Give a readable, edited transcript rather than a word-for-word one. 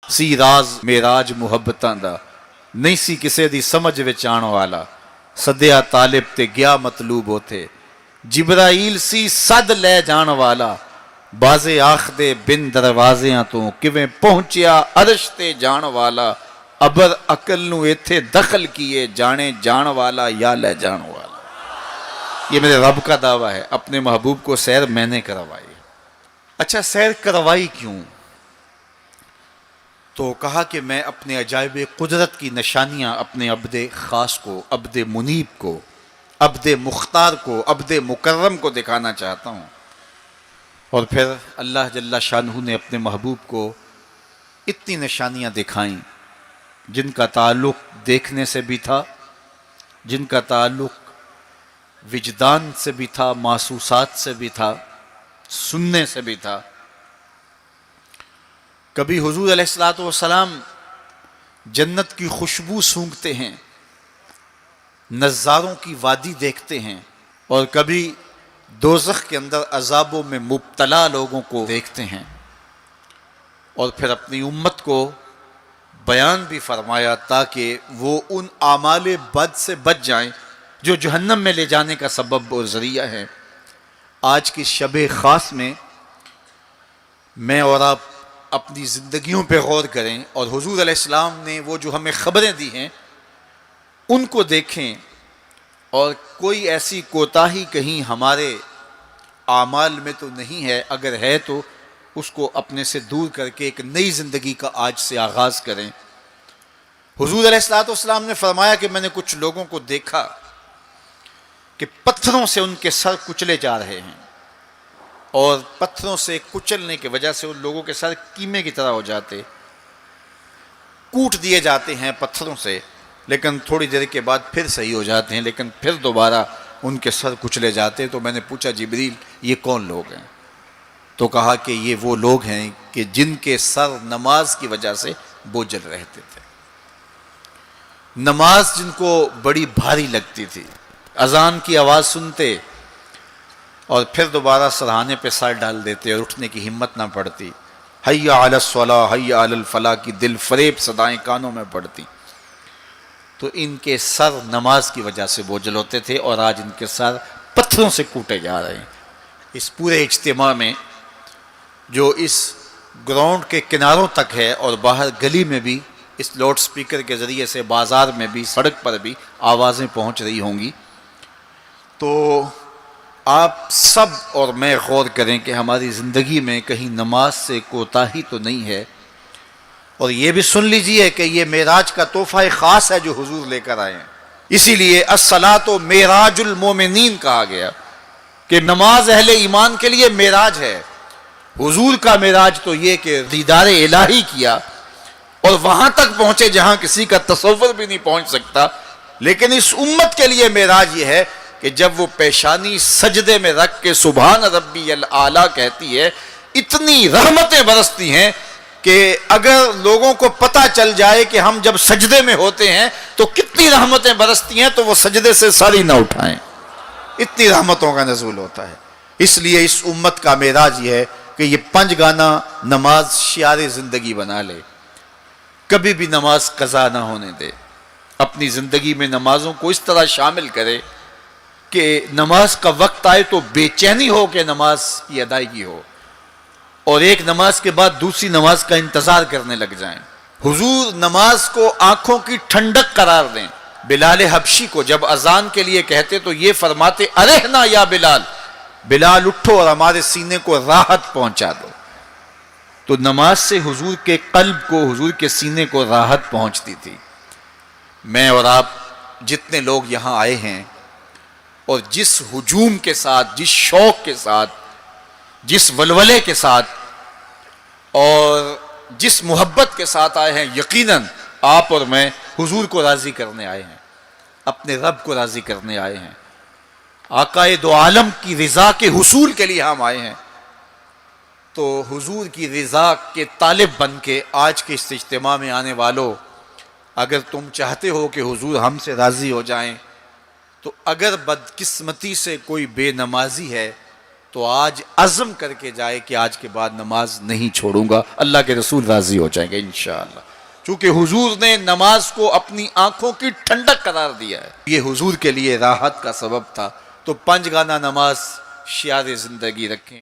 سی راز میراج ਮੁਹੱਬਤਾਂ ਦਾ ਨਹੀਂ ਸੀ ਕਿਸੇ ਦੀ ਸਮਝ ਵਿੱਚ ਆਉਣ ਵਾਲਾ ਸੱਦਿਆ ਤਾਲਿਬ ਤੇ ਗਿਆ ਮਤਲੂਬ ਉਥੇ ਜਿਬਰਾਈਲ ਸੀ ਸੱਦ ਲੈ ਜਾਣ ਵਾਲਾ ਬਾਜ਼ੇ ਆਖਦੇ ਬਿਨ ਦਰਵਾਜ਼ਿਆਂ ਤੋਂ ਕਿਵੇਂ ਪਹੁੰਚਿਆ ਅਰਸ਼ ਤੇ ਜਾਣ ਵਾਲਾ ਅਬਰ ਅਕਲ ਨੂੰ ਇੱਥੇ ਦਖਲ ਕੀਏ ਜਾਣੇ ਜਾਣ वाला या ले जान वाला। ये मेरे रब का दावा है, अपने महबूब को सैर मैंने करवाई। अच्छा, सैर करवाई क्यों? तो कहा कि मैं अपने अजायब कुदरत की निशानियाँ अपने अब्द ख़ास को, अब्द मुनीब को, अब्द मुख्तार को, अब्द मुकर्रम को दिखाना चाहता हूँ। और फिर अल्लाह जल्ला शानहू ने अपने महबूब को इतनी निशानियाँ दिखाईं जिनका ताल्लुक़ देखने से भी था, जिनका ताल्लुक़ विजदान से भी था, महसूसात से भी था, सुनने से भी था। कभी हुजूर अलैहिस्सलातु वस्सलाम जन्नत की खुशबू सूंघते हैं, नज़ारों की वादी देखते हैं, और कभी दोज़ख के अंदर अज़ाबों में मुब्तला लोगों को देखते हैं। और फिर अपनी उम्मत को बयान भी फरमाया ताकि वो उन आमाल बद से बच जाएं जो जहन्नम में ले जाने का सबब और ज़रिया है। आज की शब ख़ास में मैं और आप अपनी ज़िंदगियों पे गौर करें और हुजूर अलैहिस्सलाम ने वो जो हमें ख़बरें दी हैं उनको देखें, और कोई ऐसी कोताही कहीं हमारे आमाल में तो नहीं है, अगर है तो उसको अपने से दूर करके एक नई ज़िंदगी का आज से आगाज़ करें। हुजूर अलैहिस्सलातु वस्सलाम ने फरमाया कि मैंने कुछ लोगों को देखा कि पत्थरों से उनके सर कुचले जा रहे हैं, और पत्थरों से कुचलने की वजह से उन लोगों के सर कीमे की तरह हो जाते, कूट दिए जाते हैं पत्थरों से, लेकिन थोड़ी देर के बाद फिर सही हो जाते हैं, लेकिन फिर दोबारा उनके सर कुचले जाते। तो मैंने पूछा, जिब्रील ये कौन लोग हैं? तो कहा कि ये वो लोग हैं कि जिनके सर नमाज की वजह से बोझल रहते थे, नमाज जिनको बड़ी भारी लगती थी, अजान की आवाज़ सुनते और फिर दोबारा सरहाने पे सर डाल देते और उठने की हिम्मत ना पड़ती। हय्या अलस सलाह हय्या अलल फलाह की दिल फरेब सदाएं कानों में पड़ती। तो इनके सर नमाज की वजह से बोझल होते थे, और आज इनके सर पत्थरों से कूटे जा रहे हैं। इस पूरे इज्तिमा में जो इस ग्राउंड के किनारों तक है और बाहर गली में भी इस लाउड स्पीकर के ज़रिए से बाज़ार में भी, सड़क पर भी आवाज़ें पहुंच रही होंगी। तो आप सब और मैं गौर करें कि हमारी ज़िंदगी में कहीं नमाज से कोताही तो नहीं है। और ये भी सुन लीजिए कि ये मेराज का तोहफ़ा ख़ास है जो हुजूर लेकर आए हैं। इसीलिए अस्सलातो मेराजुल मोमिनीन कहा गया कि नमाज अहले ईमान के लिए मेराज है। हुजूर का मेराज तो ये कि दीदार इलाही किया और वहाँ तक पहुँचे जहाँ किसी का तसव्वुर भी नहीं पहुँच सकता। लेकिन इस उम्मत के लिए मेराज ये है कि जब वो पेशानी सजदे में रख के सुभान रब्बी अल आला कहती है, इतनी रहमतें बरसती हैं कि अगर लोगों को पता चल जाए कि हम जब सजदे में होते हैं तो कितनी रहमतें बरसती हैं, तो वो सजदे से सर ही ना उठाएं, इतनी रहमतों का नज़ूल होता है। इसलिए इस उम्मत का मेराज ये है कि ये 5 गाना नमाज शियारे ज़िंदगी बना ले, कभी भी नमाज कज़ा ना होने दे, अपनी ज़िंदगी में नमाज़ों को इस तरह शामिल करे कि नमाज का वक्त आए तो बेचैनी हो कि नमाज की अदायगी हो, और एक नमाज के बाद दूसरी नमाज का इंतज़ार करने लग जाएं। हुजूर नमाज को आँखों की ठंडक करार दें। बिलाल हबशी को जब अजान के लिए कहते तो ये फरमाते, अरेहना या बिलाल, बिलाल उठो और हमारे सीने को राहत पहुंचा दो। तो नमाज से हुजूर के कल्ब को, हुजूर के सीने को राहत पहुंचती थी। मैं और आप जितने लोग यहाँ आए हैं और जिस हुजूम के साथ, जिस शौक के साथ, जिस वलवले के साथ और जिस मोहब्बत के साथ आए हैं, यकीनन आप और मैं हुजूर को राज़ी करने आए हैं, अपने रब को राज़ी करने आए हैं, आकाए दो आलम की रिज़ा के हुसूल के लिए हम आए हैं। तो हुजूर की रिज़ा के तालिब बन के आज के इस इज्तिमा में आने वालों, अगर तुम चाहते हो कि हुजूर हमसे राज़ी हो जाएं, तो अगर बदकिस्मती से कोई बेनमाजी है تو آج عزم کر کے جائے کہ آج کے بعد نماز نہیں چھوڑوں گا، اللہ کے رسول راضی ہو جائیں گے انشاءاللہ، چونکہ حضور نے نماز کو اپنی آنکھوں کی ٹھنڈک قرار دیا ہے، یہ حضور کے لیے راحت کا سبب تھا۔ تو 5 گانا نماز شعار زندگی رکھیں۔